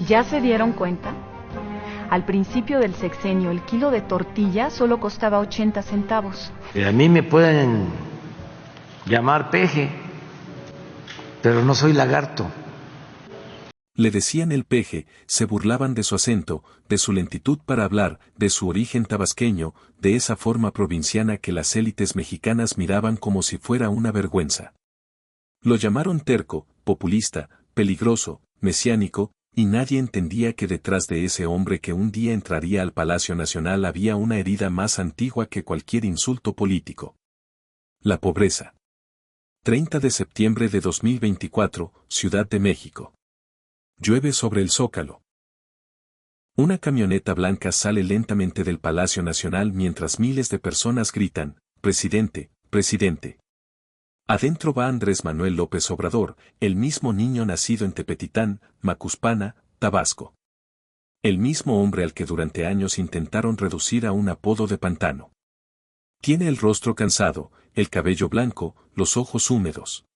¿Ya se dieron cuenta? Al principio del sexenio, el kilo de tortilla solo costaba 80 centavos. A mí me pueden llamar peje, pero no soy lagarto. Le decían el peje, se burlaban de su acento, de su lentitud para hablar, de su origen tabasqueño, de esa forma provinciana que las élites mexicanas miraban como si fuera una vergüenza. Lo llamaron terco, populista, peligroso, mesiánico, y nadie entendía que detrás de ese hombre que un día entraría al Palacio Nacional había una herida más antigua que cualquier insulto político. La pobreza. 30 de septiembre de 2024, Ciudad de México. Llueve sobre el Zócalo. Una camioneta blanca sale lentamente del Palacio Nacional mientras miles de personas gritan, «Presidente, presidente». Adentro va Andrés Manuel López Obrador, el mismo niño nacido en Tepetitán, Macuspana, Tabasco. El mismo hombre al que durante años intentaron reducir a un apodo de pantano. Tiene el rostro cansado, el cabello blanco, los ojos húmedos.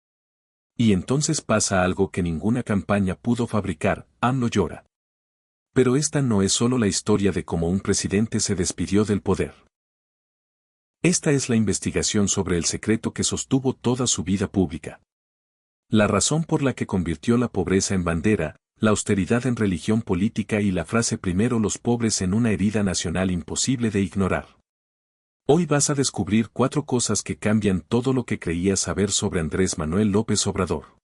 Y entonces pasa algo que ninguna campaña pudo fabricar, AMLO llora. Pero esta no es solo la historia de cómo un presidente se despidió del poder. Esta es la investigación sobre el secreto que sostuvo toda su vida pública. La razón por la que convirtió la pobreza en bandera, la austeridad en religión política y la frase primero los pobres en una herida nacional imposible de ignorar. Hoy vas a descubrir 4 cosas que cambian todo lo que creías saber sobre Andrés Manuel López Obrador.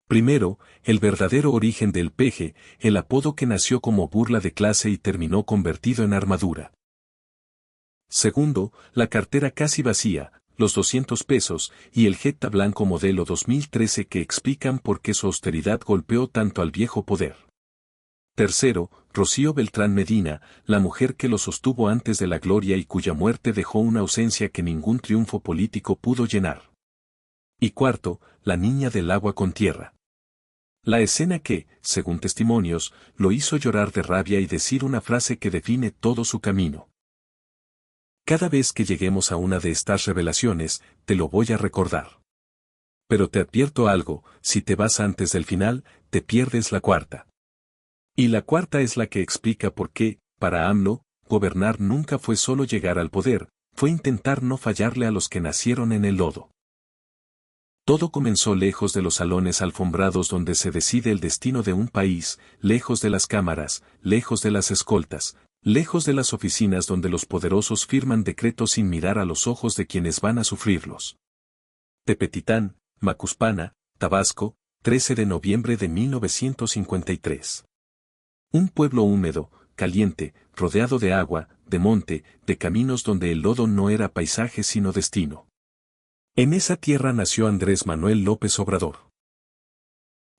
Primero, el verdadero origen del peje, el apodo que nació como burla de clase y terminó convertido en armadura. Segundo, la cartera casi vacía, los 200 pesos, y el Jetta blanco modelo 2013 que explican por qué su austeridad golpeó tanto al viejo poder. Tercero, Rocío Beltrán Medina, la mujer que lo sostuvo antes de la gloria y cuya muerte dejó una ausencia que ningún triunfo político pudo llenar. Y cuarto, la niña del agua con tierra. La escena que, según testimonios, lo hizo llorar de rabia y decir una frase que define todo su camino. Cada vez que lleguemos a una de estas revelaciones, te lo voy a recordar. Pero te advierto algo, si te vas antes del final, te pierdes la cuarta. Y la cuarta es la que explica por qué, para AMLO, gobernar nunca fue solo llegar al poder, fue intentar no fallarle a los que nacieron en el lodo. Todo comenzó lejos de los salones alfombrados donde se decide el destino de un país, lejos de las cámaras, lejos de las escoltas, lejos de las oficinas donde los poderosos firman decretos sin mirar a los ojos de quienes van a sufrirlos. Tepetitán, Macuspana, Tabasco, 13 de noviembre de 1953. Un pueblo húmedo, caliente, rodeado de agua, de monte, de caminos donde el lodo no era paisaje sino destino. En esa tierra nació Andrés Manuel López Obrador.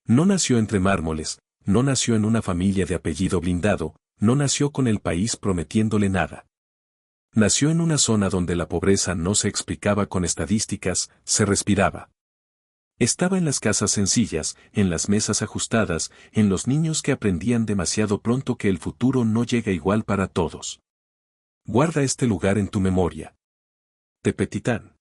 No nació entre mármoles, no nació en una familia de apellido blindado, no nació con el país prometiéndole nada. Nació en una zona donde la pobreza no se explicaba con estadísticas, se respiraba. Estaba en las casas sencillas, en las mesas ajustadas, en los niños que aprendían demasiado pronto que el futuro no llega igual para todos. Guarda este lugar en tu memoria. Tepetitán.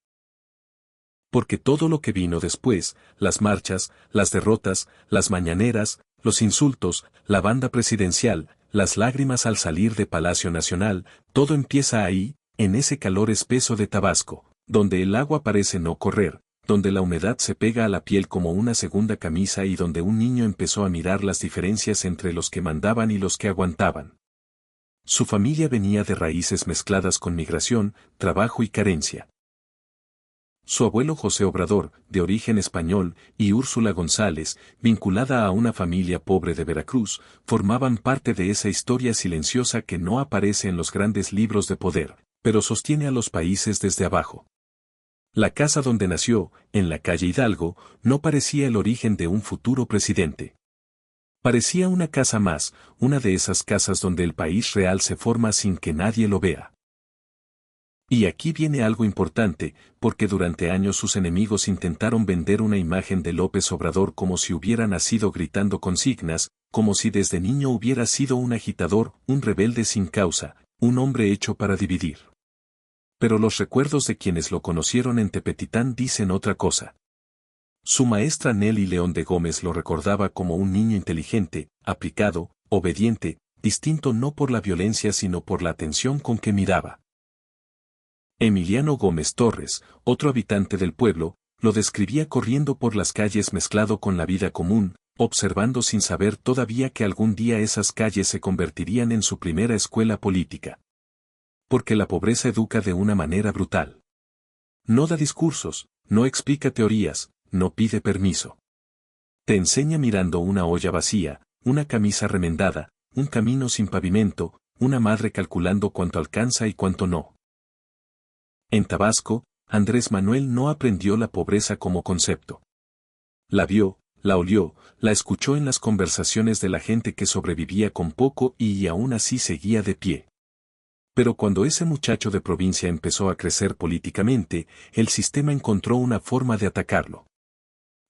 Porque todo lo que vino después, las marchas, las derrotas, las mañaneras, los insultos, la banda presidencial, las lágrimas al salir de Palacio Nacional, todo empieza ahí, en ese calor espeso de Tabasco, donde el agua parece no correr, donde la humedad se pega a la piel como una segunda camisa y donde un niño empezó a mirar las diferencias entre los que mandaban y los que aguantaban. Su familia venía de raíces mezcladas con migración, trabajo y carencia. Su abuelo José Obrador, de origen español, y Úrsula González, vinculada a una familia pobre de Veracruz, formaban parte de esa historia silenciosa que no aparece en los grandes libros de poder, pero sostiene a los países desde abajo. La casa donde nació, en la calle Hidalgo, no parecía el origen de un futuro presidente. Parecía una casa más, una de esas casas donde el país real se forma sin que nadie lo vea. Y aquí viene algo importante, porque durante años sus enemigos intentaron vender una imagen de López Obrador como si hubiera nacido gritando consignas, como si desde niño hubiera sido un agitador, un rebelde sin causa, un hombre hecho para dividir. Pero los recuerdos de quienes lo conocieron en Tepetitán dicen otra cosa. Su maestra Nelly León de Gómez lo recordaba como un niño inteligente, aplicado, obediente, distinto no por la violencia sino por la atención con que miraba. Emiliano Gómez Torres, otro habitante del pueblo, lo describía corriendo por las calles mezclado con la vida común, observando sin saber todavía que algún día esas calles se convertirían en su primera escuela política. Porque la pobreza educa de una manera brutal. No da discursos, no explica teorías, no pide permiso. Te enseña mirando una olla vacía, una camisa remendada, un camino sin pavimento, una madre calculando cuánto alcanza y cuánto no. En Tabasco, Andrés Manuel no aprendió la pobreza como concepto. La vio, la olió, la escuchó en las conversaciones de la gente que sobrevivía con poco y aún así seguía de pie. Pero cuando ese muchacho de provincia empezó a crecer políticamente, el sistema encontró una forma de atacarlo.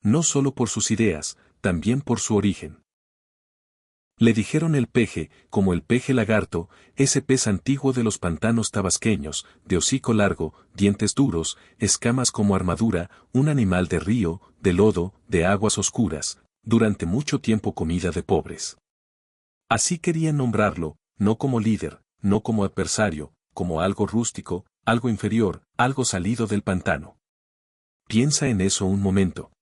No solo por sus ideas, también por su origen. Le dijeron el peje, como el peje lagarto, ese pez antiguo de los pantanos tabasqueños, de hocico largo, dientes duros, escamas como armadura, un animal de río, de lodo, de aguas oscuras, durante mucho tiempo comida de pobres. Así querían nombrarlo, no como líder, no como adversario, como algo rústico, algo inferior, algo salido del pantano. Piensa en eso un momento.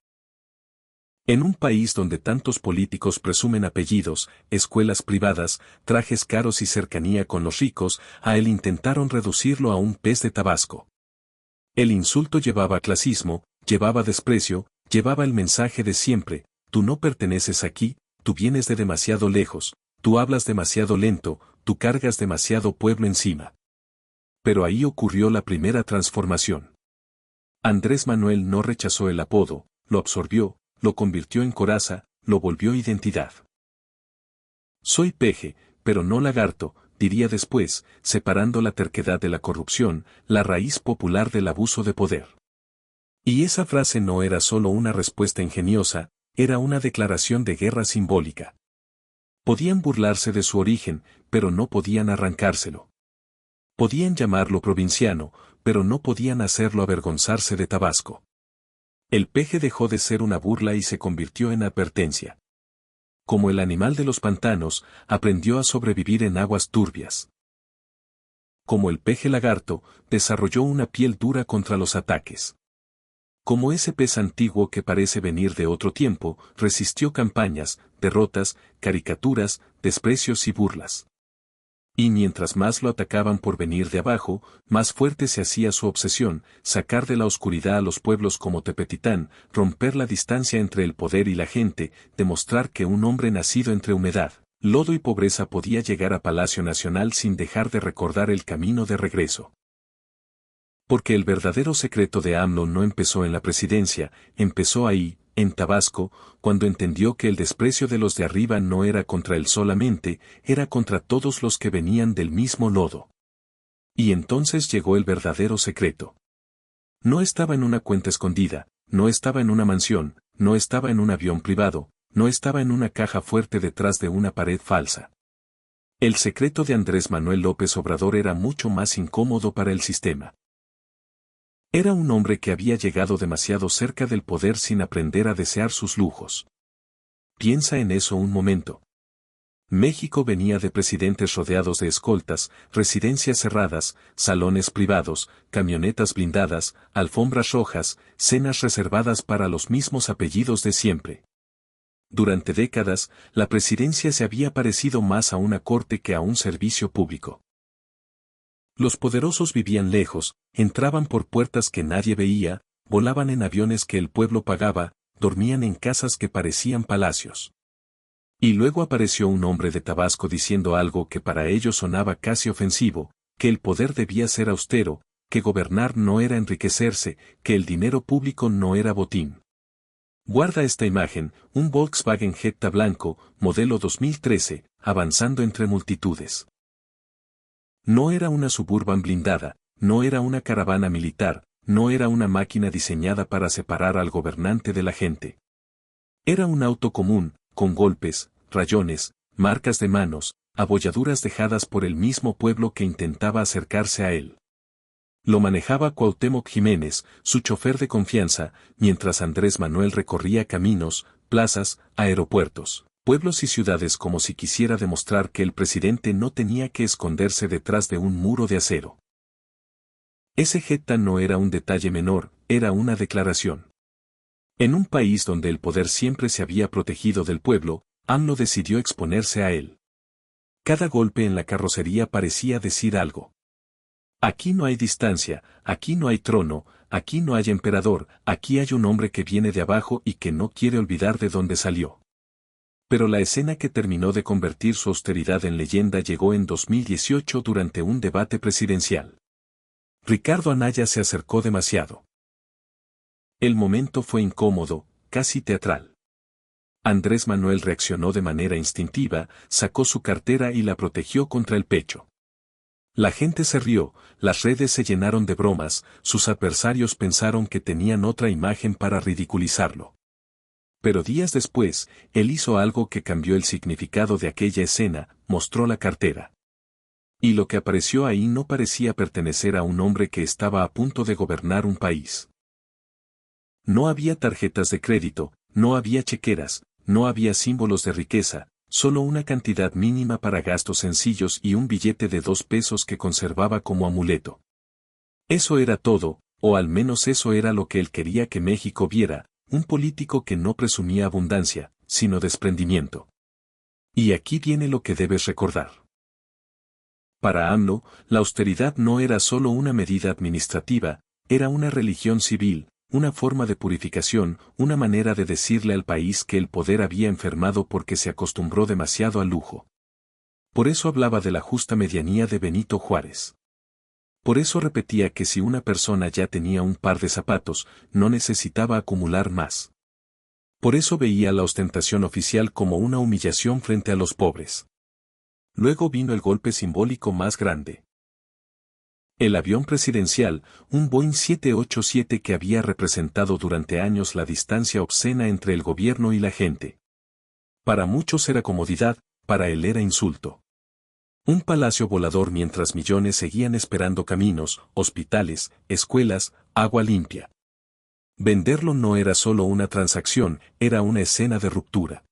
En un país donde tantos políticos presumen apellidos, escuelas privadas, trajes caros y cercanía con los ricos, a él intentaron reducirlo a un pez de Tabasco. El insulto llevaba clasismo, llevaba desprecio, llevaba el mensaje de siempre: tú no perteneces aquí, tú vienes de demasiado lejos, tú hablas demasiado lento, tú cargas demasiado pueblo encima. Pero ahí ocurrió la primera transformación. Andrés Manuel no rechazó el apodo, lo absorbió, lo convirtió en coraza, lo volvió identidad. Soy peje, pero no lagarto, diría después, separando la terquedad de la corrupción, la raíz popular del abuso de poder. Y esa frase no era solo una respuesta ingeniosa, era una declaración de guerra simbólica. Podían burlarse de su origen, pero no podían arrancárselo. Podían llamarlo provinciano, pero no podían hacerlo avergonzarse de Tabasco. El peje dejó de ser una burla y se convirtió en advertencia. Como el animal de los pantanos, aprendió a sobrevivir en aguas turbias. Como el peje lagarto, desarrolló una piel dura contra los ataques. Como ese pez antiguo que parece venir de otro tiempo, resistió campañas, derrotas, caricaturas, desprecios y burlas. Y mientras más lo atacaban por venir de abajo, más fuerte se hacía su obsesión: sacar de la oscuridad a los pueblos como Tepetitán, romper la distancia entre el poder y la gente, demostrar que un hombre nacido entre humedad, lodo y pobreza podía llegar a Palacio Nacional sin dejar de recordar el camino de regreso. Porque el verdadero secreto de AMLO no empezó en la presidencia, empezó ahí, en Tabasco, cuando entendió que el desprecio de los de arriba no era contra él solamente, era contra todos los que venían del mismo lodo. Y entonces llegó el verdadero secreto. No estaba en una cuenta escondida, no estaba en una mansión, no estaba en un avión privado, no estaba en una caja fuerte detrás de una pared falsa. El secreto de Andrés Manuel López Obrador era mucho más incómodo para el sistema. Era un hombre que había llegado demasiado cerca del poder sin aprender a desear sus lujos. Piensa en eso un momento. México venía de presidentes rodeados de escoltas, residencias cerradas, salones privados, camionetas blindadas, alfombras rojas, cenas reservadas para los mismos apellidos de siempre. Durante décadas, la presidencia se había parecido más a una corte que a un servicio público. Los poderosos vivían lejos, entraban por puertas que nadie veía, volaban en aviones que el pueblo pagaba, dormían en casas que parecían palacios. Y luego apareció un hombre de Tabasco diciendo algo que para ellos sonaba casi ofensivo: que el poder debía ser austero, que gobernar no era enriquecerse, que el dinero público no era botín. Guarda esta imagen: un Volkswagen Jetta blanco, modelo 2013, avanzando entre multitudes. No era una Suburban blindada, no era una caravana militar, no era una máquina diseñada para separar al gobernante de la gente. Era un auto común, con golpes, rayones, marcas de manos, abolladuras dejadas por el mismo pueblo que intentaba acercarse a él. Lo manejaba Cuauhtémoc Jiménez, su chofer de confianza, mientras Andrés Manuel recorría caminos, plazas, aeropuertos. pueblos y ciudades como si quisiera demostrar que el presidente no tenía que esconderse detrás de un muro de acero. Ese gesta no era un detalle menor, era una declaración. En un país donde el poder siempre se había protegido del pueblo, AMLO decidió exponerse a él. Cada golpe en la carrocería parecía decir algo. Aquí no hay distancia, aquí no hay trono, aquí no hay emperador, aquí hay un hombre que viene de abajo y que no quiere olvidar de dónde salió. Pero la escena que terminó de convertir su austeridad en leyenda llegó en 2018 durante un debate presidencial. Ricardo Anaya se acercó demasiado. El momento fue incómodo, casi teatral. Andrés Manuel reaccionó de manera instintiva, sacó su cartera y la protegió contra el pecho. La gente se rió, las redes se llenaron de bromas, sus adversarios pensaron que tenían otra imagen para ridiculizarlo. Pero días después, él hizo algo que cambió el significado de aquella escena, mostró la cartera. Y lo que apareció ahí no parecía pertenecer a un hombre que estaba a punto de gobernar un país. No había tarjetas de crédito, no había chequeras, no había símbolos de riqueza, solo una cantidad mínima para gastos sencillos y un billete de 2 pesos que conservaba como amuleto. Eso era todo, o al menos eso era lo que él quería que México viera, un político que no presumía abundancia, sino desprendimiento. Y aquí viene lo que debes recordar. Para AMLO, la austeridad no era solo una medida administrativa, era una religión civil, una forma de purificación, una manera de decirle al país que el poder había enfermado porque se acostumbró demasiado al lujo. Por eso hablaba de la justa medianía de Benito Juárez. Por eso repetía que si una persona ya tenía un par de zapatos, no necesitaba acumular más. Por eso veía la ostentación oficial como una humillación frente a los pobres. Luego vino el golpe simbólico más grande. El avión presidencial, un Boeing 787 que había representado durante años la distancia obscena entre el gobierno y la gente. Para muchos era comodidad, para él era insulto. Un palacio volador mientras millones seguían esperando caminos, hospitales, escuelas, agua limpia. Venderlo no era solo una transacción, era una escena de ruptura.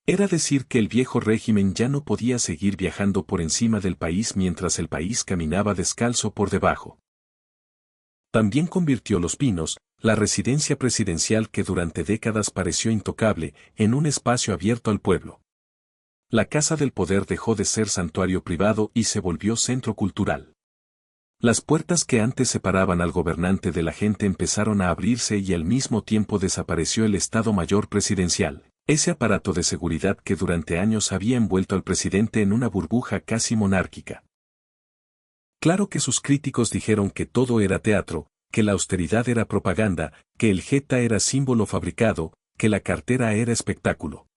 Era decir que el viejo régimen ya no podía seguir viajando por encima del país mientras el país caminaba descalzo por debajo. También convirtió Los Pinos, la residencia presidencial que durante décadas pareció intocable, en un espacio abierto al pueblo. La Casa del Poder dejó de ser santuario privado y se volvió centro cultural. Las puertas que antes separaban al gobernante de la gente empezaron a abrirse y al mismo tiempo desapareció el Estado Mayor Presidencial, ese aparato de seguridad que durante años había envuelto al presidente en una burbuja casi monárquica. Claro que sus críticos dijeron que todo era teatro, que la austeridad era propaganda, que el jeta era símbolo fabricado, que la cartera era espectáculo.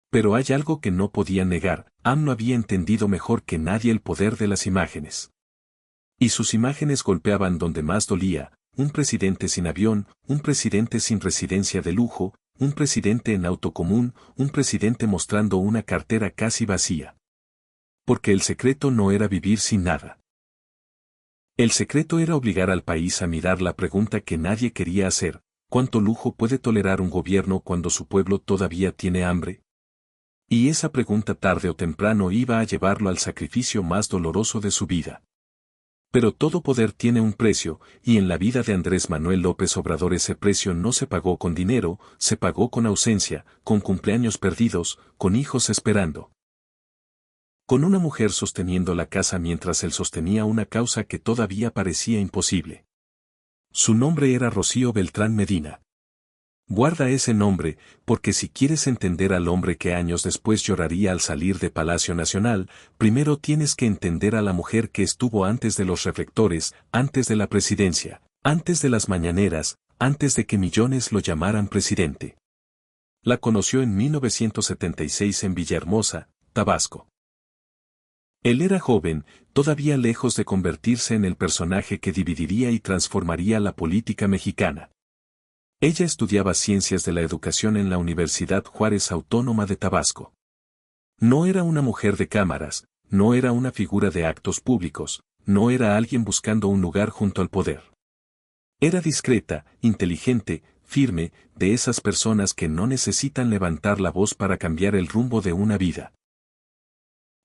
Pero hay algo que no podían negar, AMLO había entendido mejor que nadie el poder de las imágenes. Y sus imágenes golpeaban donde más dolía, un presidente sin avión, un presidente sin residencia de lujo, un presidente en auto común, un presidente mostrando una cartera casi vacía. Porque el secreto no era vivir sin nada. El secreto era obligar al país a mirar la pregunta que nadie quería hacer, ¿cuánto lujo puede tolerar un gobierno cuando su pueblo todavía tiene hambre? Y esa pregunta tarde o temprano iba a llevarlo al sacrificio más doloroso de su vida. Pero todo poder tiene un precio, y en la vida de Andrés Manuel López Obrador ese precio no se pagó con dinero, se pagó con ausencia, con cumpleaños perdidos, con hijos esperando. Con una mujer sosteniendo la casa mientras él sostenía una causa que todavía parecía imposible. Su nombre era Rocío Beltrán Medina. Guarda ese nombre, porque si quieres entender al hombre que años después lloraría al salir de Palacio Nacional, primero tienes que entender a la mujer que estuvo antes de los reflectores, antes de la presidencia, antes de las mañaneras, antes de que millones lo llamaran presidente. La conoció en 1976 en Villahermosa, Tabasco. Él era joven, todavía lejos de convertirse en el personaje que dividiría y transformaría la política mexicana. Ella estudiaba Ciencias de la Educación en la Universidad Juárez Autónoma de Tabasco. No era una mujer de cámaras, no era una figura de actos públicos, no era alguien buscando un lugar junto al poder. Era discreta, inteligente, firme, de esas personas que no necesitan levantar la voz para cambiar el rumbo de una vida.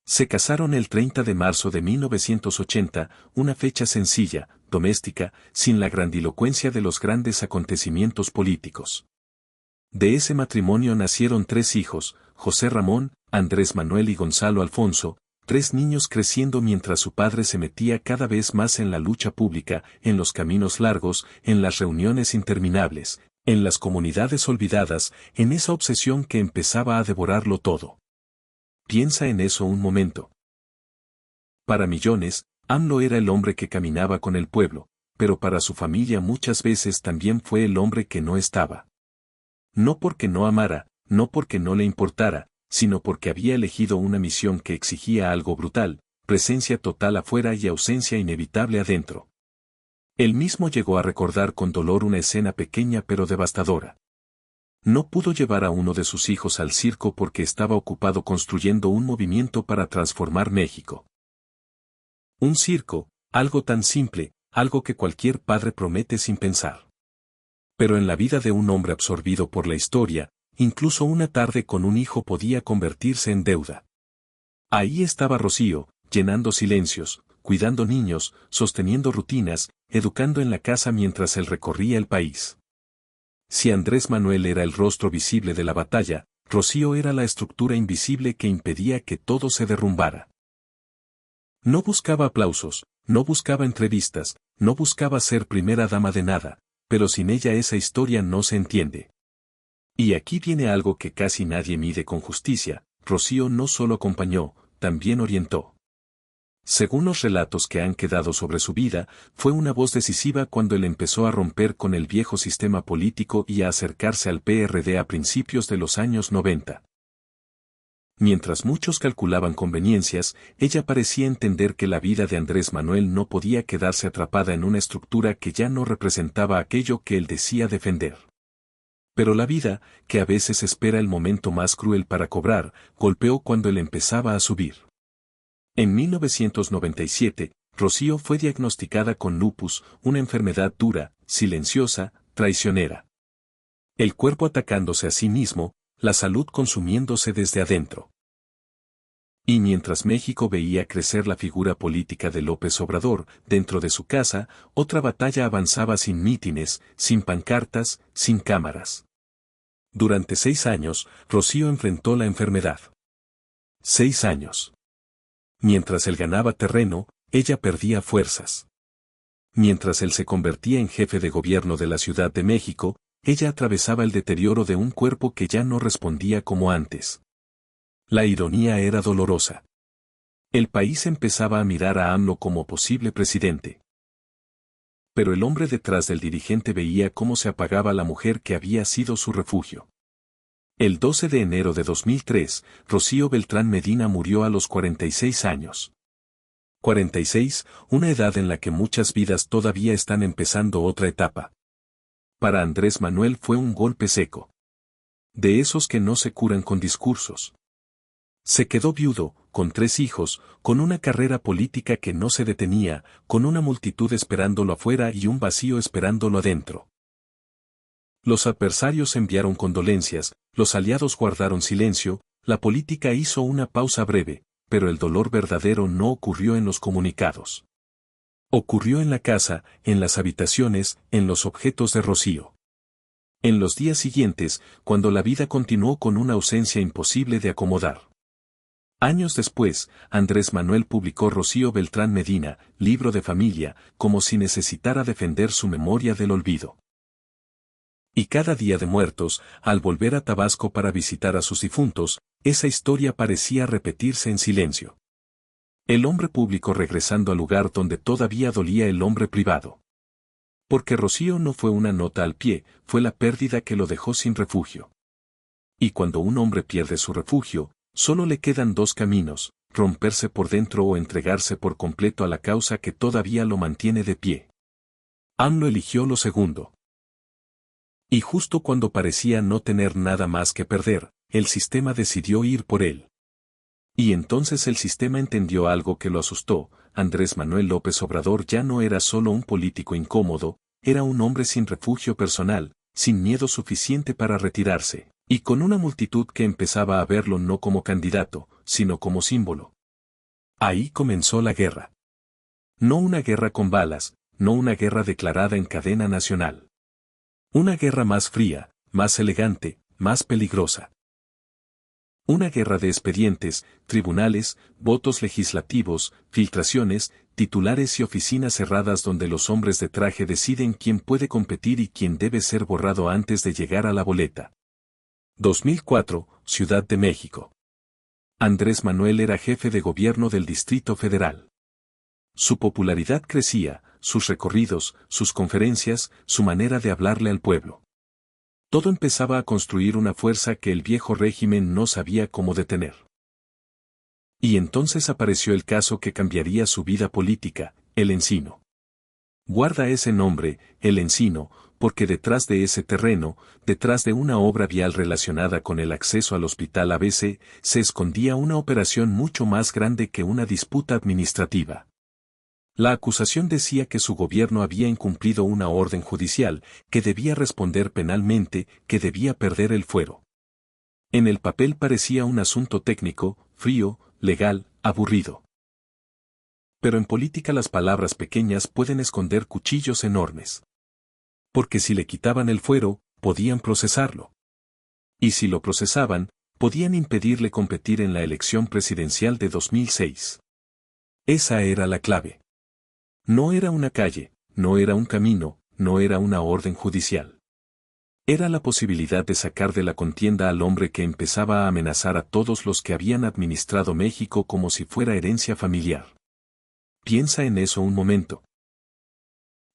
Se casaron el 30 de marzo de 1980, una fecha sencilla, doméstica, sin la grandilocuencia de los grandes acontecimientos políticos. De ese matrimonio nacieron 3 hijos, José Ramón, Andrés Manuel y Gonzalo Alfonso, 3 niños creciendo mientras su padre se metía cada vez más en la lucha pública, en los caminos largos, en las reuniones interminables, en las comunidades olvidadas, en esa obsesión que empezaba a devorarlo todo. Piensa en eso un momento. Para millones, AMLO era el hombre que caminaba con el pueblo, pero para su familia muchas veces también fue el hombre que no estaba. No porque no amara, no porque no le importara, sino porque había elegido una misión que exigía algo brutal, presencia total afuera y ausencia inevitable adentro. Él mismo llegó a recordar con dolor una escena pequeña pero devastadora. No pudo llevar a uno de sus hijos al circo porque estaba ocupado construyendo un movimiento para transformar México. Un circo, algo tan simple, algo que cualquier padre promete sin pensar. Pero en la vida de un hombre absorbido por la historia, incluso una tarde con un hijo podía convertirse en deuda. Ahí estaba Rocío, llenando silencios, cuidando niños, sosteniendo rutinas, educando en la casa mientras él recorría el país. Si Andrés Manuel era el rostro visible de la batalla, Rocío era la estructura invisible que impedía que todo se derrumbara. No buscaba aplausos, no buscaba entrevistas, no buscaba ser primera dama de nada, pero sin ella esa historia no se entiende. Y aquí viene algo que casi nadie mide con justicia: Rocío no solo acompañó, también orientó. Según los relatos que han quedado sobre su vida, fue una voz decisiva cuando él empezó a romper con el viejo sistema político y a acercarse al PRD a principios de los años 90. Mientras muchos calculaban conveniencias, ella parecía entender que la vida de Andrés Manuel no podía quedarse atrapada en una estructura que ya no representaba aquello que él decía defender. Pero la vida, que a veces espera el momento más cruel para cobrar, golpeó cuando él empezaba a subir. En 1997, Rocío fue diagnosticada con lupus, una enfermedad dura, silenciosa, traicionera. El cuerpo atacándose a sí mismo, la salud consumiéndose desde adentro. Y mientras México veía crecer la figura política de López Obrador, dentro de su casa, otra batalla avanzaba sin mítines, sin pancartas, sin cámaras. Durante 6 años, Rocío enfrentó la enfermedad. 6 años. Mientras él ganaba terreno, ella perdía fuerzas. Mientras él se convertía en jefe de gobierno de la Ciudad de México, ella atravesaba el deterioro de un cuerpo que ya no respondía como antes. La ironía era dolorosa. El país empezaba a mirar a AMLO como posible presidente. Pero el hombre detrás del dirigente veía cómo se apagaba la mujer que había sido su refugio. El 12 de enero de 2003, Rocío Beltrán Medina murió a los 46 años. 46, una edad en la que muchas vidas todavía están empezando otra etapa. Para Andrés Manuel fue un golpe seco. De esos que no se curan con discursos. Se quedó viudo, con 3 hijos, con una carrera política que no se detenía, con una multitud esperándolo afuera y un vacío esperándolo adentro. Los adversarios enviaron condolencias, los aliados guardaron silencio, la política hizo una pausa breve, pero el dolor verdadero no ocurrió en los comunicados. Ocurrió en la casa, en las habitaciones, en los objetos de Rocío. En los días siguientes, cuando la vida continuó con una ausencia imposible de acomodar. Años después, Andrés Manuel publicó Rocío Beltrán Medina, libro de familia, como si necesitara defender su memoria del olvido. Y cada día de muertos, al volver a Tabasco para visitar a sus difuntos, esa historia parecía repetirse en silencio. El hombre público regresando al lugar donde todavía dolía el hombre privado. Porque Rocío no fue una nota al pie, fue la pérdida que lo dejó sin refugio. Y cuando un hombre pierde su refugio, solo le quedan 2 caminos: romperse por dentro o entregarse por completo a la causa que todavía lo mantiene de pie. AMLO eligió lo segundo. Y justo cuando parecía no tener nada más que perder, el sistema decidió ir por él. Y entonces el sistema entendió algo que lo asustó: Andrés Manuel López Obrador ya no era solo un político incómodo, era un hombre sin refugio personal, sin miedo suficiente para retirarse, y con una multitud que empezaba a verlo no como candidato, sino como símbolo. Ahí comenzó la guerra. No una guerra con balas, no una guerra declarada en cadena nacional. Una guerra más fría, más elegante, más peligrosa. Una guerra de expedientes, tribunales, votos legislativos, filtraciones, titulares y oficinas cerradas donde los hombres de traje deciden quién puede competir y quién debe ser borrado antes de llegar a la boleta. 2004, Ciudad de México. Andrés Manuel era jefe de gobierno del Distrito Federal. Su popularidad crecía, sus recorridos, sus conferencias, su manera de hablarle al pueblo. Todo empezaba a construir una fuerza que el viejo régimen no sabía cómo detener. Y entonces apareció el caso que cambiaría su vida política, el Encino. Guarda ese nombre, el Encino, porque detrás de ese terreno, detrás de una obra vial relacionada con el acceso al hospital ABC, se escondía una operación mucho más grande que una disputa administrativa. La acusación decía que su gobierno había incumplido una orden judicial, que debía responder penalmente, que debía perder el fuero. En el papel parecía un asunto técnico, frío, legal, aburrido. Pero en política las palabras pequeñas pueden esconder cuchillos enormes. Porque si le quitaban el fuero, podían procesarlo. Y si lo procesaban, podían impedirle competir en la elección presidencial de 2006. Esa era la clave. No era una calle, no era un camino, no era una orden judicial. Era la posibilidad de sacar de la contienda al hombre que empezaba a amenazar a todos los que habían administrado México como si fuera herencia familiar. Piensa en eso un momento.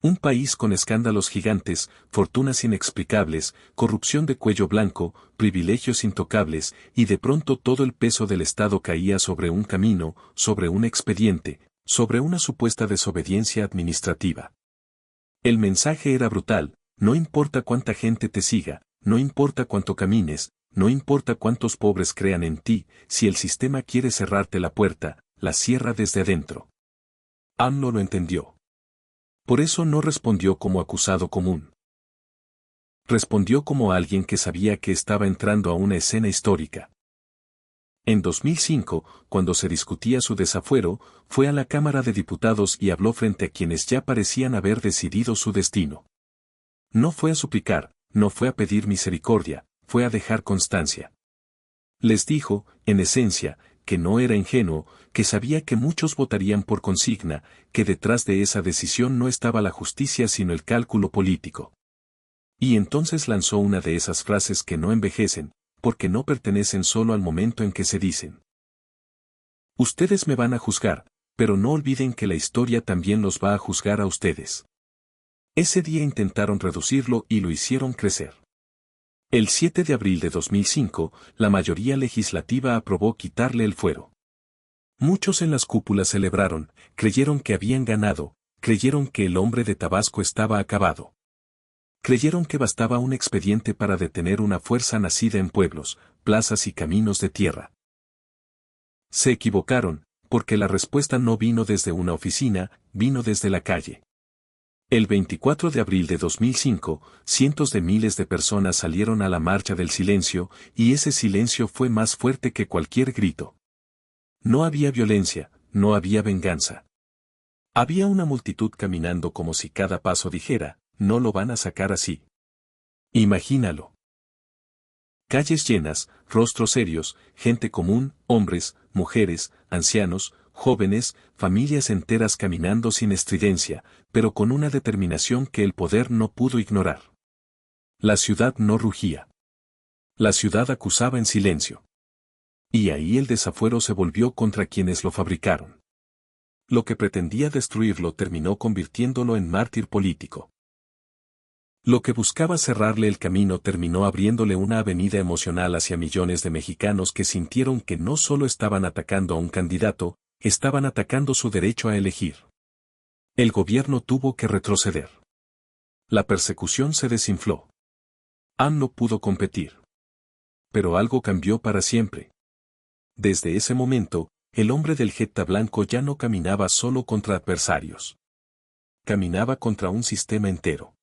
Un país con escándalos gigantes, fortunas inexplicables, corrupción de cuello blanco, privilegios intocables, y de pronto todo el peso del Estado caía sobre un camino, sobre un expediente, sobre una supuesta desobediencia administrativa. El mensaje era brutal: no importa cuánta gente te siga, no importa cuánto camines, no importa cuántos pobres crean en ti, si el sistema quiere cerrarte la puerta, la cierra desde adentro. AMLO lo entendió. Por eso no respondió como acusado común. Respondió como alguien que sabía que estaba entrando a una escena histórica. En 2005, cuando se discutía su desafuero, fue a la Cámara de Diputados y habló frente a quienes ya parecían haber decidido su destino. No fue a suplicar, no fue a pedir misericordia, fue a dejar constancia. Les dijo, en esencia, que no era ingenuo, que sabía que muchos votarían por consigna, que detrás de esa decisión no estaba la justicia sino el cálculo político. Y entonces lanzó una de esas frases que no envejecen, porque no pertenecen solo al momento en que se dicen. Ustedes me van a juzgar, pero no olviden que la historia también los va a juzgar a ustedes. Ese día intentaron reducirlo y lo hicieron crecer. El 7 de abril de 2005, la mayoría legislativa aprobó quitarle el fuero. Muchos en las cúpulas celebraron, creyeron que habían ganado, creyeron que el hombre de Tabasco estaba acabado. Creyeron que bastaba un expediente para detener una fuerza nacida en pueblos, plazas y caminos de tierra. Se equivocaron, porque la respuesta no vino desde una oficina, vino desde la calle. El 24 de abril de 2005, cientos de miles de personas salieron a la marcha del silencio, y ese silencio fue más fuerte que cualquier grito. No había violencia, no había venganza. Había una multitud caminando como si cada paso dijera: no lo van a sacar así. Imagínalo. Calles llenas, rostros serios, gente común, hombres, mujeres, ancianos, jóvenes, familias enteras caminando sin estridencia, pero con una determinación que el poder no pudo ignorar. La ciudad no rugía. La ciudad acusaba en silencio. Y ahí el desafuero se volvió contra quienes lo fabricaron. Lo que pretendía destruirlo terminó convirtiéndolo en mártir político. Lo que buscaba cerrarle el camino terminó abriéndole una avenida emocional hacia millones de mexicanos que sintieron que no solo estaban atacando a un candidato, estaban atacando su derecho a elegir. El gobierno tuvo que retroceder. La persecución se desinfló. AMLO pudo competir. Pero algo cambió para siempre. Desde ese momento, el hombre del Jetta blanco ya no caminaba solo contra adversarios. Caminaba contra un sistema entero.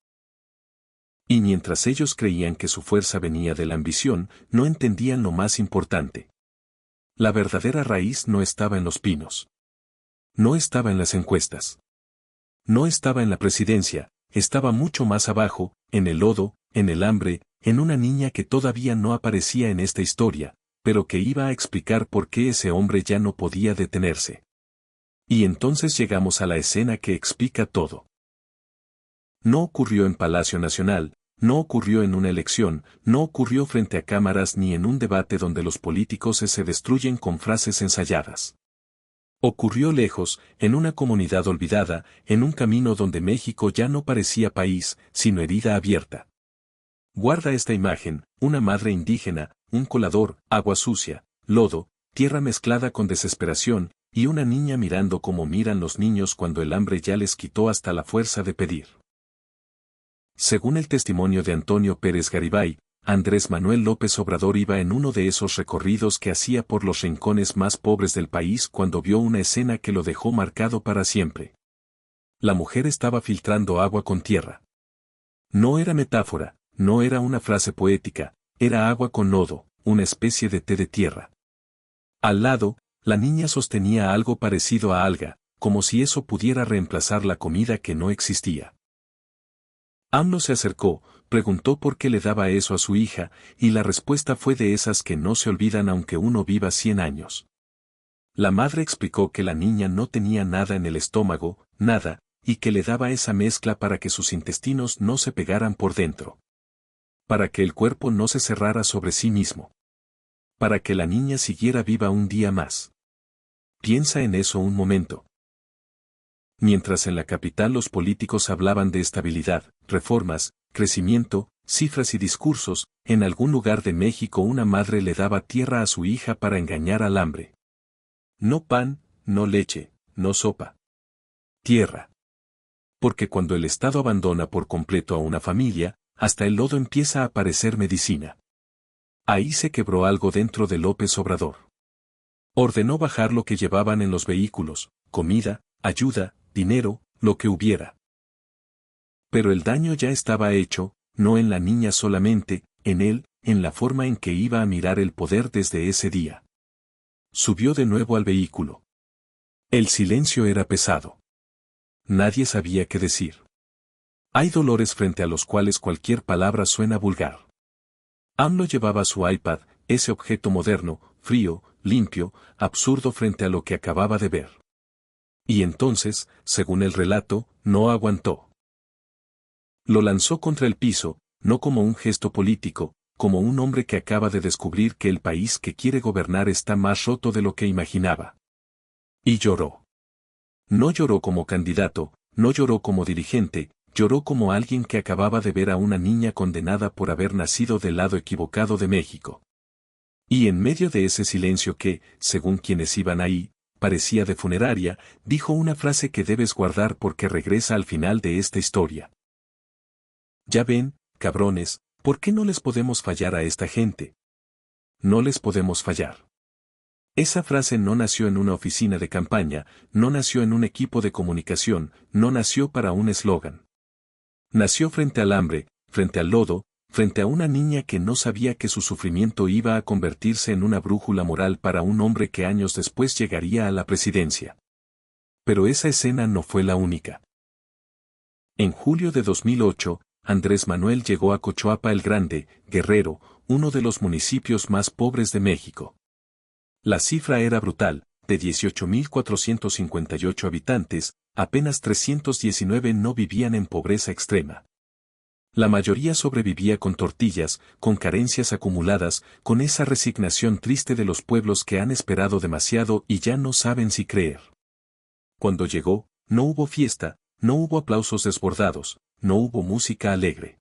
Y mientras ellos creían que su fuerza venía de la ambición, no entendían lo más importante. La verdadera raíz no estaba en los pinos. No estaba en las encuestas. No estaba en la presidencia, estaba mucho más abajo, en el lodo, en el hambre, en una niña que todavía no aparecía en esta historia, pero que iba a explicar por qué ese hombre ya no podía detenerse. Y entonces llegamos a la escena que explica todo. No ocurrió en Palacio Nacional, no ocurrió en una elección, no ocurrió frente a cámaras ni en un debate donde los políticos se destruyen con frases ensayadas. Ocurrió lejos, en una comunidad olvidada, en un camino donde México ya no parecía país, sino herida abierta. Guarda esta imagen, una madre indígena, un colador, agua sucia, lodo, tierra mezclada con desesperación, y una niña mirando como miran los niños cuando el hambre ya les quitó hasta la fuerza de pedir. Según el testimonio de Antonio Pérez Garibay, Andrés Manuel López Obrador iba en uno de esos recorridos que hacía por los rincones más pobres del país cuando vio una escena que lo dejó marcado para siempre. La mujer estaba filtrando agua con tierra. No era metáfora, no era una frase poética, era agua con lodo, una especie de té de tierra. Al lado, la niña sostenía algo parecido a alga, como si eso pudiera reemplazar la comida que no existía. AMLO se acercó, preguntó por qué le daba eso a su hija, y la respuesta fue de esas que no se olvidan aunque uno viva 100 años. La madre explicó que la niña no tenía nada en el estómago, nada, y que le daba esa mezcla para que sus intestinos no se pegaran por dentro. Para que el cuerpo no se cerrara sobre sí mismo. Para que la niña siguiera viva un día más. Piensa en eso un momento. Mientras en la capital los políticos hablaban de estabilidad, reformas, crecimiento, cifras y discursos, en algún lugar de México una madre le daba tierra a su hija para engañar al hambre. No pan, no leche, no sopa. Tierra. Porque cuando el Estado abandona por completo a una familia, hasta el lodo empieza a parecer medicina. Ahí se quebró algo dentro de López Obrador. Ordenó bajar lo que llevaban en los vehículos, comida, ayuda, dinero, lo que hubiera. Pero el daño ya estaba hecho, no en la niña solamente, en él, en la forma en que iba a mirar el poder desde ese día. Subió de nuevo al vehículo. El silencio era pesado. Nadie sabía qué decir. Hay dolores frente a los cuales cualquier palabra suena vulgar. AMLO llevaba su iPad, ese objeto moderno, frío, limpio, absurdo frente a lo que acababa de ver. Y entonces, según el relato, no aguantó. Lo lanzó contra el piso, no como un gesto político, como un hombre que acaba de descubrir que el país que quiere gobernar está más roto de lo que imaginaba. Y lloró. No lloró como candidato, no lloró como dirigente, lloró como alguien que acababa de ver a una niña condenada por haber nacido del lado equivocado de México. Y en medio de ese silencio que, según quienes iban ahí, parecía de funeraria, dijo una frase que debes guardar porque regresa al final de esta historia. Ya ven, cabrones, ¿por qué no les podemos fallar a esta gente? No les podemos fallar. Esa frase no nació en una oficina de campaña, no nació en un equipo de comunicación, no nació para un eslogan. Nació frente al hambre, frente al lodo, frente a una niña que no sabía que su sufrimiento iba a convertirse en una brújula moral para un hombre que años después llegaría a la presidencia. Pero esa escena no fue la única. En julio de 2008, Andrés Manuel llegó a Cochoapa el Grande, Guerrero, uno de los municipios más pobres de México. La cifra era brutal, de 18.458 habitantes, apenas 319 no vivían en pobreza extrema. La mayoría sobrevivía con tortillas, con carencias acumuladas, con esa resignación triste de los pueblos que han esperado demasiado y ya no saben si creer. Cuando llegó, no hubo fiesta, no hubo aplausos desbordados, no hubo música alegre.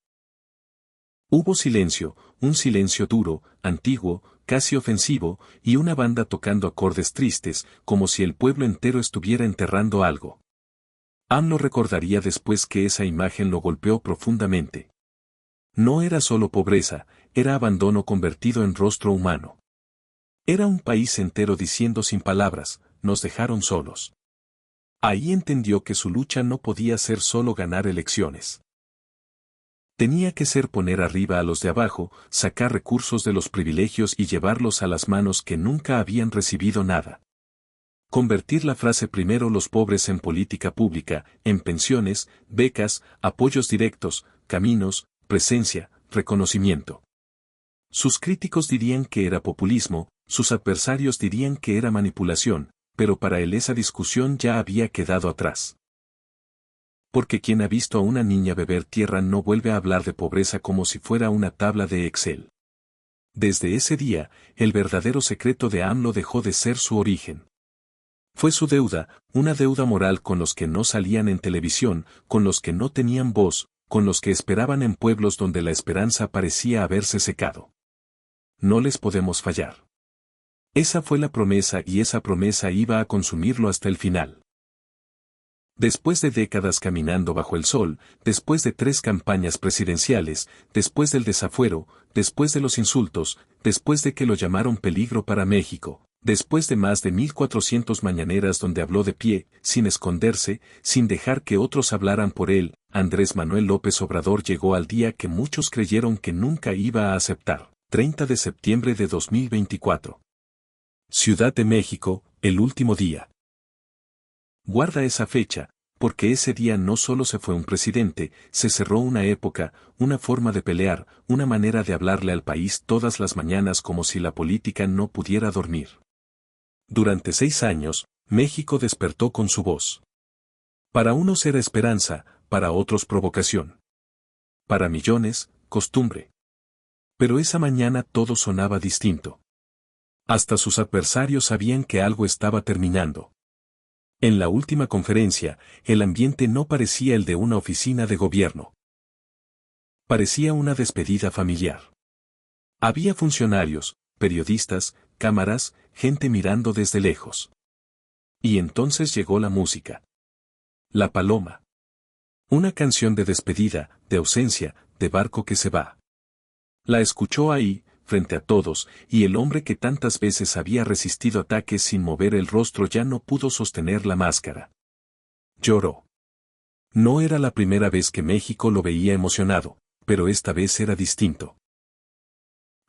Hubo silencio, un silencio duro, antiguo, casi ofensivo, y una banda tocando acordes tristes, como si el pueblo entero estuviera enterrando algo. AMLO recordaría después que esa imagen lo golpeó profundamente. No era solo pobreza, era abandono convertido en rostro humano. Era un país entero diciendo sin palabras, nos dejaron solos. Ahí entendió que su lucha no podía ser solo ganar elecciones. Tenía que ser poner arriba a los de abajo, sacar recursos de los privilegios y llevarlos a las manos que nunca habían recibido nada. Convertir la frase primero los pobres en política pública, en pensiones, becas, apoyos directos, caminos, presencia, reconocimiento. Sus críticos dirían que era populismo, sus adversarios dirían que era manipulación, pero para él esa discusión ya había quedado atrás. Porque quien ha visto a una niña beber tierra no vuelve a hablar de pobreza como si fuera una tabla de Excel. Desde ese día, el verdadero secreto de AMLO dejó de ser su origen. Fue su deuda, una deuda moral con los que no salían en televisión, con los que no tenían voz, con los que esperaban en pueblos donde la esperanza parecía haberse secado. No les podemos fallar. Esa fue la promesa y esa promesa iba a consumirlo hasta el final. Después de décadas caminando bajo el sol, después de 3 campañas presidenciales, después del desafuero, después de los insultos, después de que lo llamaron peligro para México, después de más de 1400 mañaneras donde habló de pie, sin esconderse, sin dejar que otros hablaran por él, Andrés Manuel López Obrador llegó al día que muchos creyeron que nunca iba a aceptar, 30 de septiembre de 2024. Ciudad de México, el último día. Guarda esa fecha, porque ese día no solo se fue un presidente, se cerró una época, una forma de pelear, una manera de hablarle al país todas las mañanas como si la política no pudiera dormir. Durante 6 años, México despertó con su voz. Para unos era esperanza, para otros provocación. Para millones, costumbre. Pero esa mañana todo sonaba distinto. Hasta sus adversarios sabían que algo estaba terminando. En la última conferencia, el ambiente no parecía el de una oficina de gobierno. Parecía una despedida familiar. Había funcionarios, periodistas, cámaras, gente mirando desde lejos. Y entonces llegó la música. La Paloma. Una canción de despedida, de ausencia, de barco que se va. La escuchó ahí, frente a todos, y el hombre que tantas veces había resistido ataques sin mover el rostro ya no pudo sostener la máscara. Lloró. No era la primera vez que México lo veía emocionado, pero esta vez era distinto.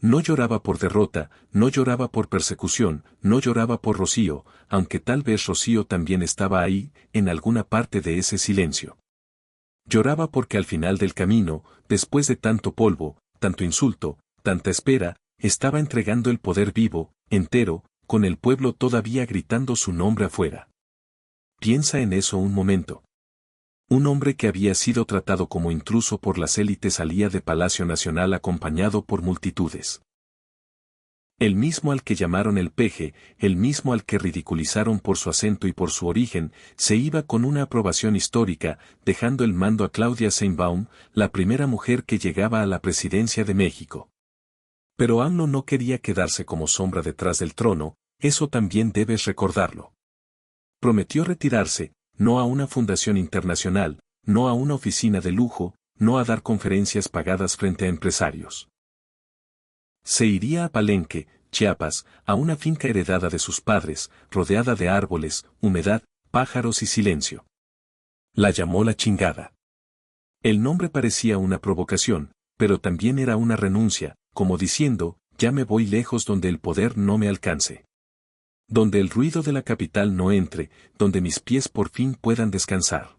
No lloraba por derrota, no lloraba por persecución, no lloraba por Rocío, aunque tal vez Rocío también estaba ahí, en alguna parte de ese silencio. Lloraba porque al final del camino, después de tanto polvo, tanto insulto, tanta espera, estaba entregando el poder vivo, entero, con el pueblo todavía gritando su nombre afuera. Piensa en eso un momento. Un hombre que había sido tratado como intruso por las élites salía de Palacio Nacional acompañado por multitudes. El mismo al que llamaron el peje, el mismo al que ridiculizaron por su acento y por su origen, se iba con una aprobación histórica, dejando el mando a Claudia Sheinbaum, la primera mujer que llegaba a la presidencia de México. Pero AMLO no quería quedarse como sombra detrás del trono, eso también debes recordarlo. Prometió retirarse, no a una fundación internacional, no a una oficina de lujo, no a dar conferencias pagadas frente a empresarios. Se iría a Palenque, Chiapas, a una finca heredada de sus padres, rodeada de árboles, humedad, pájaros y silencio. La llamó la chingada. El nombre parecía una provocación, pero también era una renuncia, como diciendo, ya me voy lejos donde el poder no me alcance. Donde el ruido de la capital no entre, donde mis pies por fin puedan descansar.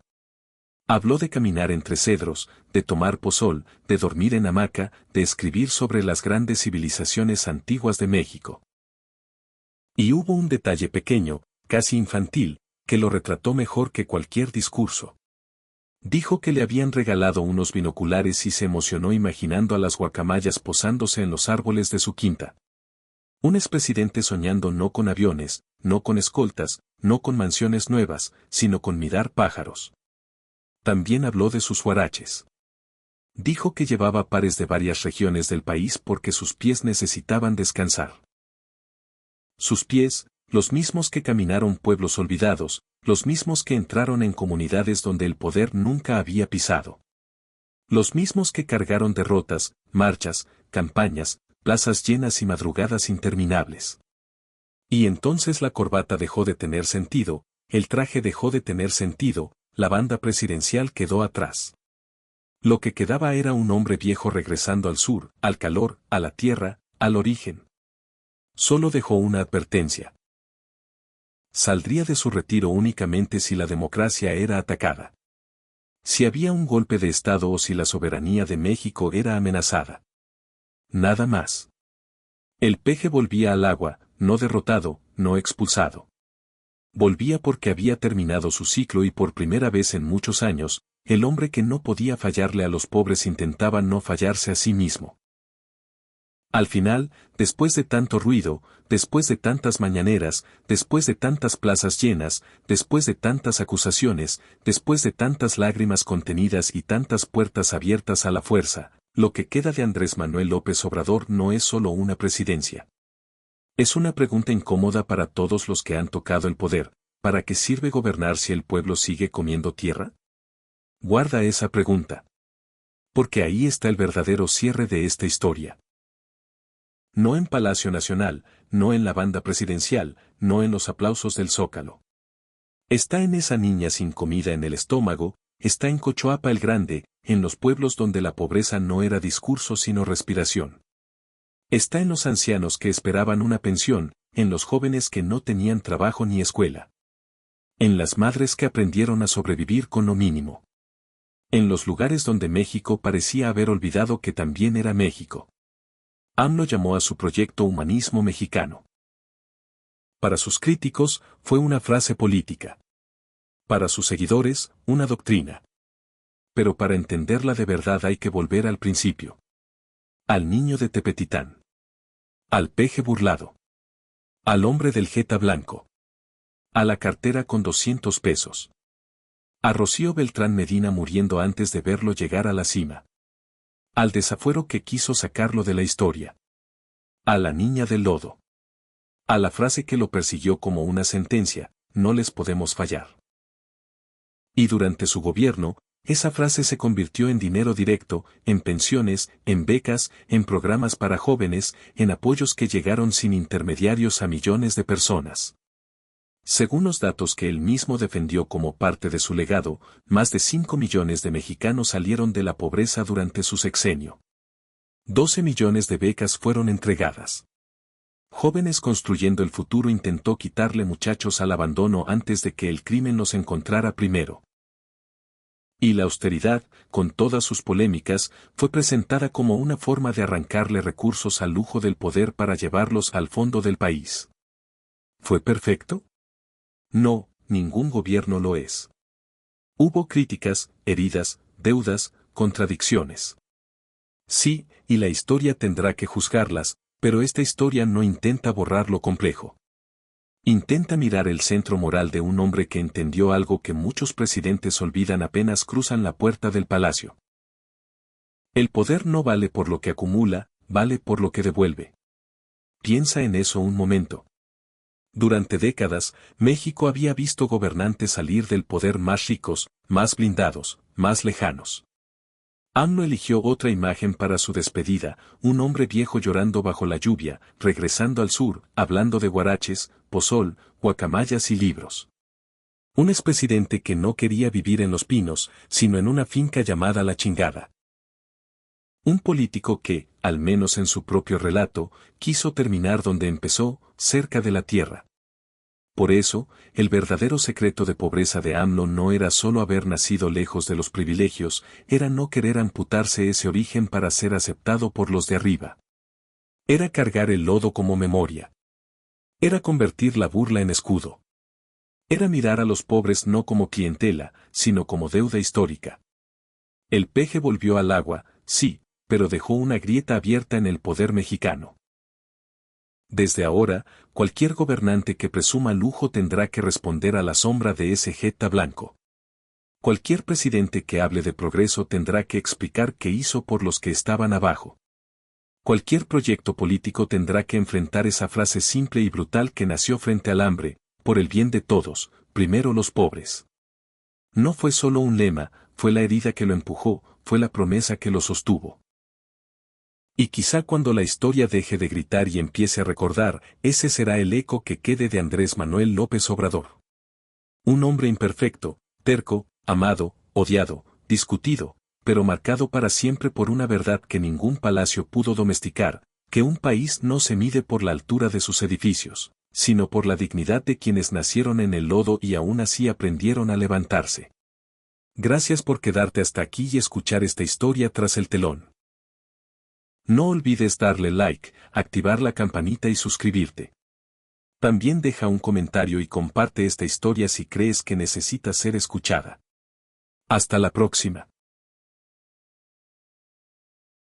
Habló de caminar entre cedros, de tomar pozol, de dormir en hamaca, de escribir sobre las grandes civilizaciones antiguas de México. Y hubo un detalle pequeño, casi infantil, que lo retrató mejor que cualquier discurso. Dijo que le habían regalado unos binoculares y se emocionó imaginando a las guacamayas posándose en los árboles de su quinta. Un expresidente soñando no con aviones, no con escoltas, no con mansiones nuevas, sino con mirar pájaros. También habló de sus huaraches. Dijo que llevaba pares de varias regiones del país porque sus pies necesitaban descansar. Sus pies, los mismos que caminaron pueblos olvidados, los mismos que entraron en comunidades donde el poder nunca había pisado. Los mismos que cargaron derrotas, marchas, campañas, plazas llenas y madrugadas interminables. Y entonces la corbata dejó de tener sentido, el traje dejó de tener sentido, la banda presidencial quedó atrás. Lo que quedaba era un hombre viejo regresando al sur, al calor, a la tierra, al origen. Solo dejó una advertencia. Saldría de su retiro únicamente si la democracia era atacada. Si había un golpe de Estado o si la soberanía de México era amenazada. Nada más. El peje volvía al agua, no derrotado, no expulsado. Volvía porque había terminado su ciclo y por primera vez en muchos años, el hombre que no podía fallarle a los pobres intentaba no fallarse a sí mismo. Al final, después de tanto ruido, después de tantas mañaneras, después de tantas plazas llenas, después de tantas acusaciones, después de tantas lágrimas contenidas y tantas puertas abiertas a la fuerza, lo que queda de Andrés Manuel López Obrador no es solo una presidencia. Es una pregunta incómoda para todos los que han tocado el poder. ¿Para qué sirve gobernar si el pueblo sigue comiendo tierra? Guarda esa pregunta. Porque ahí está el verdadero cierre de esta historia. No en Palacio Nacional, no en la banda presidencial, no en los aplausos del Zócalo. Está en esa niña sin comida en el estómago, está en Cochoapa el Grande, en los pueblos donde la pobreza no era discurso sino respiración. Está en los ancianos que esperaban una pensión, en los jóvenes que no tenían trabajo ni escuela. En las madres que aprendieron a sobrevivir con lo mínimo. En los lugares donde México parecía haber olvidado que también era México. AMLO llamó a su proyecto Humanismo Mexicano. Para sus críticos, fue una frase política. Para sus seguidores, una doctrina. Pero para entenderla de verdad hay que volver al principio. Al niño de Tepetitán. Al peje burlado. Al hombre del jeta blanco. A la cartera con 200 pesos. A Rocío Beltrán Medina muriendo antes de verlo llegar a la cima. Al desafuero que quiso sacarlo de la historia. A la niña del lodo. A la frase que lo persiguió como una sentencia, no les podemos fallar. Y durante su gobierno, esa frase se convirtió en dinero directo, en pensiones, en becas, en programas para jóvenes, en apoyos que llegaron sin intermediarios a millones de personas. Según los datos que él mismo defendió como parte de su legado, más de 5 millones de mexicanos salieron de la pobreza durante su sexenio. 12 millones de becas fueron entregadas. Jóvenes Construyendo el Futuro intentó quitarle muchachos al abandono antes de que el crimen los encontrara primero. Y la austeridad, con todas sus polémicas, fue presentada como una forma de arrancarle recursos al lujo del poder para llevarlos al fondo del país. ¿Fue perfecto? No, ningún gobierno lo es. Hubo críticas, heridas, deudas, contradicciones. Sí, y la historia tendrá que juzgarlas, pero esta historia no intenta borrar lo complejo. Intenta mirar el centro moral de un hombre que entendió algo que muchos presidentes olvidan apenas cruzan la puerta del palacio. El poder no vale por lo que acumula, vale por lo que devuelve. Piensa en eso un momento. Durante décadas, México había visto gobernantes salir del poder más ricos, más blindados, más lejanos. AMLO eligió otra imagen para su despedida, un hombre viejo llorando bajo la lluvia, regresando al sur, hablando de guaraches, pozol, guacamayas y libros. Un expresidente que no quería vivir en Los Pinos, sino en una finca llamada La Chingada. Un político que, al menos en su propio relato, quiso terminar donde empezó, cerca de la tierra. Por eso, el verdadero secreto de pobreza de AMLO no era solo haber nacido lejos de los privilegios, era no querer amputarse ese origen para ser aceptado por los de arriba. Era cargar el lodo como memoria. Era convertir la burla en escudo. Era mirar a los pobres no como clientela, sino como deuda histórica. El peje volvió al agua, sí, pero dejó una grieta abierta en el poder mexicano. Desde ahora, cualquier gobernante que presuma lujo tendrá que responder a la sombra de ese jeta blanco. Cualquier presidente que hable de progreso tendrá que explicar qué hizo por los que estaban abajo. Cualquier proyecto político tendrá que enfrentar esa frase simple y brutal que nació frente al hambre, por el bien de todos, primero los pobres. No fue solo un lema, fue la herida que lo empujó, fue la promesa que lo sostuvo. Y quizá cuando la historia deje de gritar y empiece a recordar, ese será el eco que quede de Andrés Manuel López Obrador. Un hombre imperfecto, terco, amado, odiado, discutido, pero marcado para siempre por una verdad que ningún palacio pudo domesticar, que un país no se mide por la altura de sus edificios, sino por la dignidad de quienes nacieron en el lodo y aún así aprendieron a levantarse. Gracias por quedarte hasta aquí y escuchar esta historia tras el telón. No olvides darle like, activar la campanita y suscribirte. También deja un comentario y comparte esta historia si crees que necesita ser escuchada. Hasta la próxima.